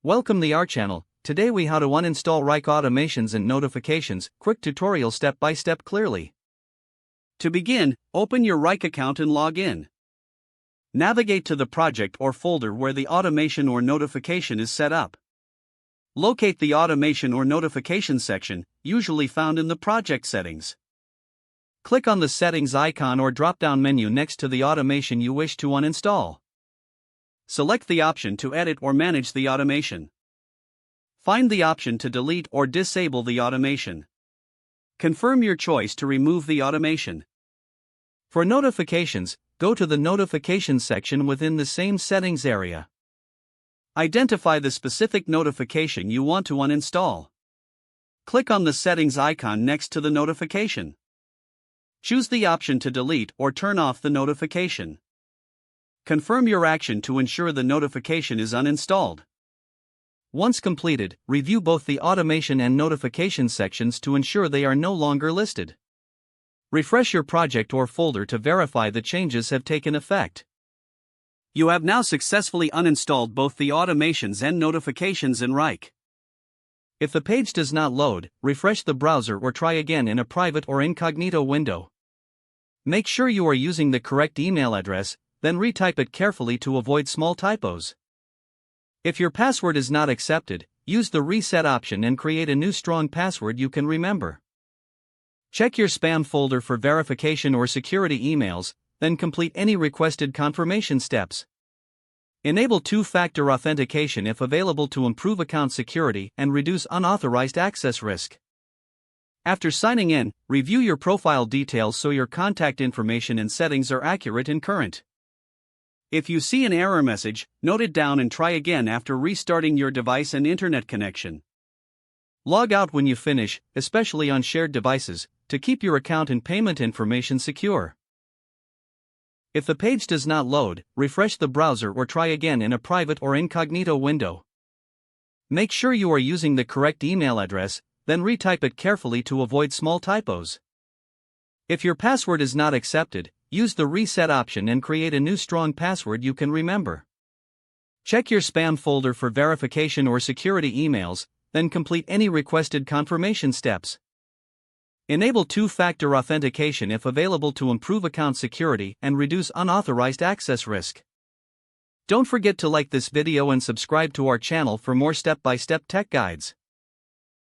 Welcome to our channel. Today we how to uninstall Wrike automations and notifications, quick tutorial step by step clearly. To begin, open your Wrike account and log in. Navigate to the project or folder where the automation or notification is set up. Locate the automation or notification section, usually found in the project settings. Click on the settings icon or drop-down menu next to the automation you wish to uninstall. Select the option to edit or manage the automation. Find the option to delete or disable the automation. Confirm your choice to remove the automation. For notifications, go to the Notifications section within the same settings area. Identify the specific notification you want to uninstall. Click on the settings icon next to the notification. Choose the option to delete or turn off the notification. Confirm your action to ensure the notification is uninstalled. Once completed, review both the automation and notification sections to ensure they are no longer listed. Refresh your project or folder to verify the changes have taken effect. You have now successfully uninstalled both the automations and notifications in Wrike. If the page does not load, refresh the browser or try again in a private or incognito window. Make sure you are using the correct email address, then retype it carefully to avoid small typos. If your password is not accepted, use the reset option and create a new strong password you can remember. Check your spam folder for verification or security emails, then complete any requested confirmation steps. Enable two-factor authentication if available to improve account security and reduce unauthorized access risk. After signing in, review your profile details so your contact information and settings are accurate and current. If you see an error message, note it down and try again after restarting your device and internet connection. Log out when you finish, especially on shared devices, to keep your account and payment information secure. If the page does not load, refresh the browser or try again in a private or incognito window. Make sure you are using the correct email address, then retype it carefully to avoid small typos. If your password is not accepted, use the reset option and create a new strong password you can remember. Check your spam folder for verification or security emails, then complete any requested confirmation steps. Enable two-factor authentication if available to improve account security and reduce unauthorized access risk. Don't forget to like this video and subscribe to our channel for more step-by-step tech guides.